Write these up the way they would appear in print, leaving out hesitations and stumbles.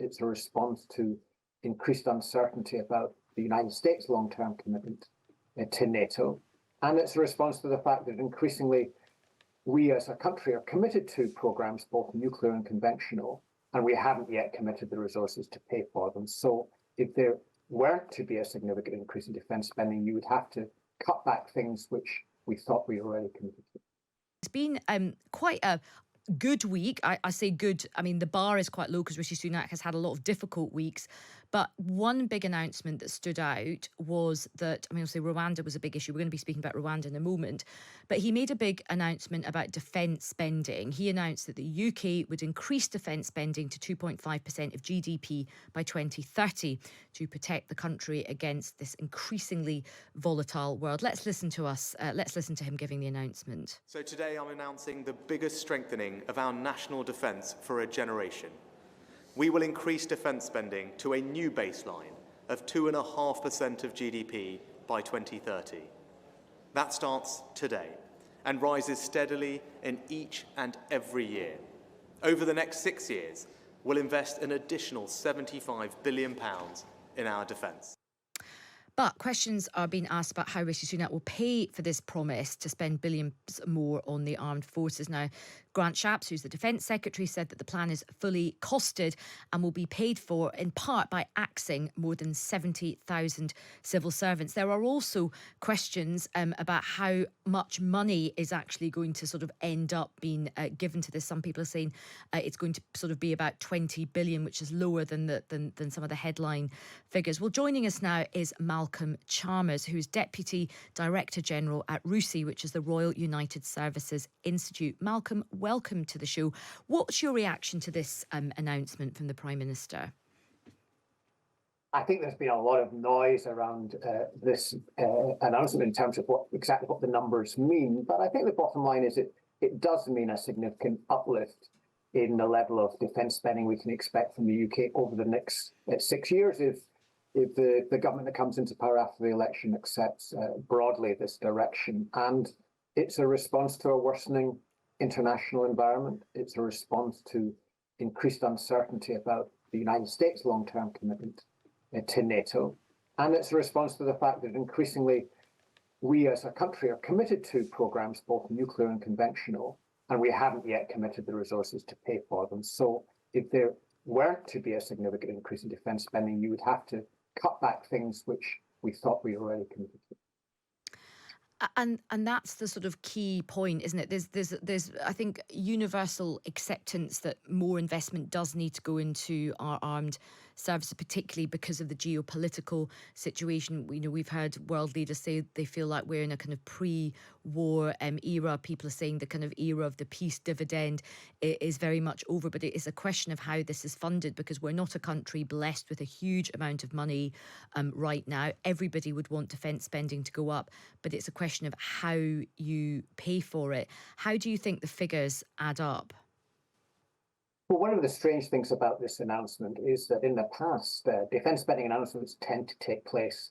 It's a response to increased uncertainty about the United States' long-term commitment to NATO. And it's a response to the fact that increasingly we as a country are committed to programs, both nuclear and conventional, and we haven't yet committed the resources to pay for them. So if there weren't to be a significant increase in defence spending, you would have to cut back things which we thought we were already committed to. It's been quite a good week. I say good. I mean, the bar is quite low because Rishi Sunak has had a lot of difficult weeks. But one big announcement that stood out was that, I mean, obviously Rwanda was a big issue. We're going to be speaking about Rwanda in a moment. But he made a big announcement about defence spending. He announced that the UK would increase defence spending to 2.5% of GDP by 2030 to protect the country against this increasingly volatile world. Let's listen to him giving the announcement. So today I'm announcing the biggest strengthening of our national defence for a generation. We will increase defence spending to a new baseline of 2.5% of GDP by 2030. That starts today and rises steadily in each and every year. Over the next 6 years, we'll invest an additional £75 billion in our defence. But questions are being asked about how Rishi Sunak will pay for this promise to spend billions more on the armed forces. Now, Grant Shapps, who's the Defence Secretary, said that the plan is fully costed and will be paid for in part by axing more than 70,000 civil servants. There are also questions about how much money is actually going to sort of end up being given to this. Some people are saying it's going to sort of be about 20 billion, which is lower than some of the headline figures. Well, joining us now is Malcolm Chalmers, who's Deputy Director General at RUSI, which is the Royal United Services Institute. Malcolm, welcome to the show. What's your reaction to this announcement from the Prime Minister? I think there's been a lot of noise around this announcement in terms of exactly what the numbers mean. But I think the bottom line is it does mean a significant uplift in the level of defence spending we can expect from the UK over the next 6 years if the government that comes into power after the election accepts broadly this direction. And it's a response to a worsening international environment. It's a response to increased uncertainty about the United States' long-term commitment to NATO. And it's a response to the fact that increasingly we as a country are committed to programs, both nuclear and conventional, and we haven't yet committed the resources to pay for them. So if there weren't to be a significant increase in defence spending, you would have to cut back things which we thought we were already committed to. And that's the sort of key point, isn't it? There's I think universal acceptance that more investment does need to go into our armed services, particularly because of the geopolitical situation. You know, we've heard world leaders say they feel like we're in a kind of pre-war era. People are saying the kind of era of the peace dividend is very much over, but it is a question of how this is funded, because we're not a country blessed with a huge amount of money right now. Everybody would want defence spending to go up, but it's a question of how you pay for it. How do you think the figures add up? Well, one of the strange things about this announcement is that in the past, defence spending announcements tend to take place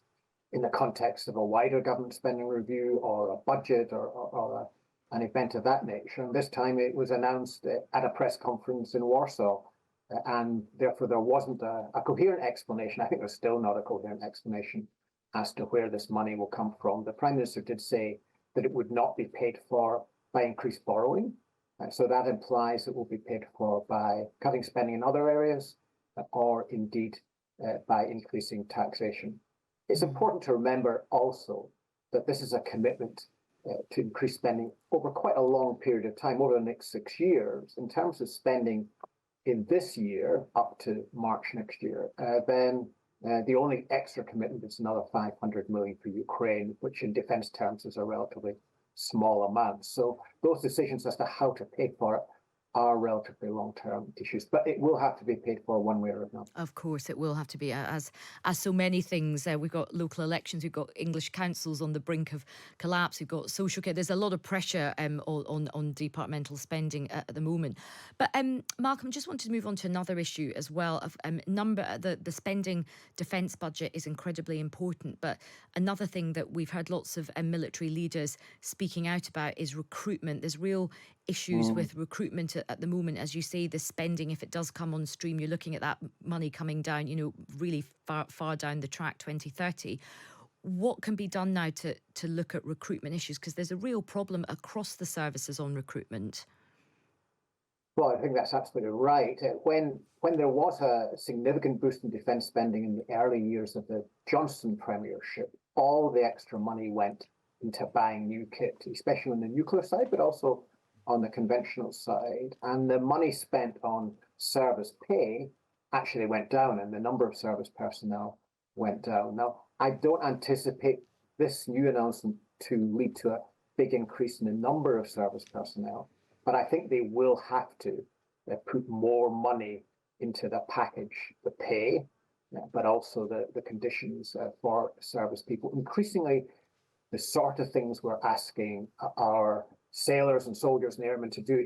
in the context of a wider government spending review or a budget or an event of that nature. And this time it was announced at a press conference in Warsaw, and therefore there wasn't a coherent explanation. I think there's still not a coherent explanation as to where this money will come from. The Prime Minister did say that it would not be paid for by increased borrowing. So that implies it will be paid for by cutting spending in other areas or indeed by increasing taxation. It's important to remember also that this is a commitment to increase spending over quite a long period of time, over the next 6 years. In terms of spending in this year up to March next year, then the only extra commitment is another 500 million for Ukraine, which in defence terms is a relatively small amount. So those decisions as to how to pay for it are relatively long-term issues, but it will have to be paid for one way or another. Of course, it will have to be, as so many things. We've got local elections, we've got English councils on the brink of collapse, we've got social care. There's a lot of pressure on departmental spending at the moment. But Malcolm, just wanted to move on to another issue as well. Of the spending defence budget is incredibly important, but another thing that we've heard lots of military leaders speaking out about is recruitment. There's real issues with recruitment at the moment. As you say, the spending, if it does come on stream, you're looking at that money coming down, really far down the track, 2030. What can be done now to look at recruitment issues? Because there's a real problem across the services on recruitment. Well, I think that's absolutely right. When there was a significant boost in defence spending in the early years of the Johnson premiership, all the extra money went into buying new kit, especially on the nuclear side, but also on the conventional side. And the money spent on service pay actually went down, and the number of service personnel went down. Now, I don't anticipate this new announcement to lead to a big increase in the number of service personnel, but I think they will have to put more money into the package, the pay, but also the conditions for service people. Increasingly, the sort of things we're asking our sailors and soldiers and airmen to do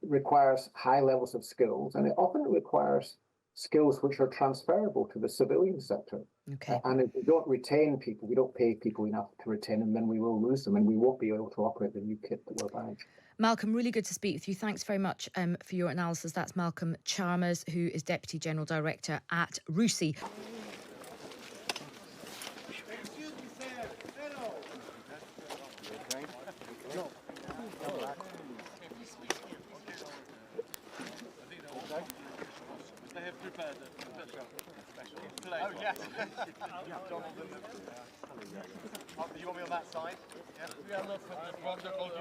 requires high levels of skills, and it often requires skills which are transferable to the civilian sector. Okay. And if we don't retain people, we don't pay people enough to retain them, then we will lose them and we won't be able to operate the new kit that we're buying. Malcolm, really good to speak with you. Thanks very much for your analysis. That's Malcolm Chalmers, who is Deputy General Director at RUSI. They have prepared a special plate. Oh, yes. You want me on that side? Yes. We are not wonderful to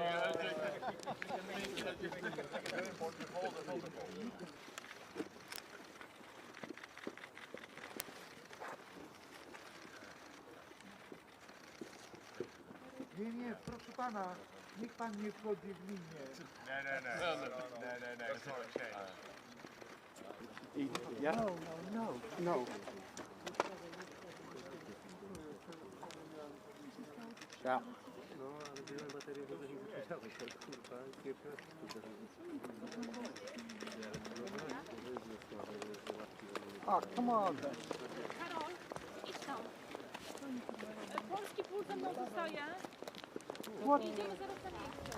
you. Nie, proszę pana, niech pan nie wchodzi w linię. No, it's not okay. Yeah? No. Yeah. Oh, come on. Karol, idź tam. Polski pół ze mną zostaje. Idziemy zaraz na miejsce.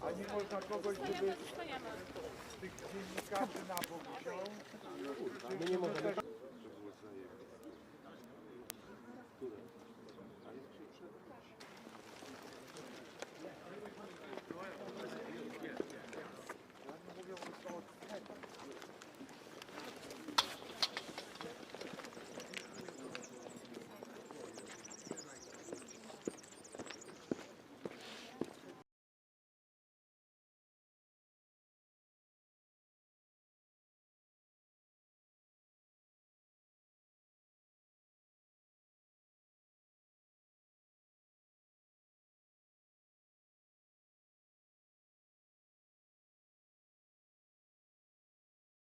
A nie można kogoś, żeby Zostajemy. tych dziennikarzy na bok wziął?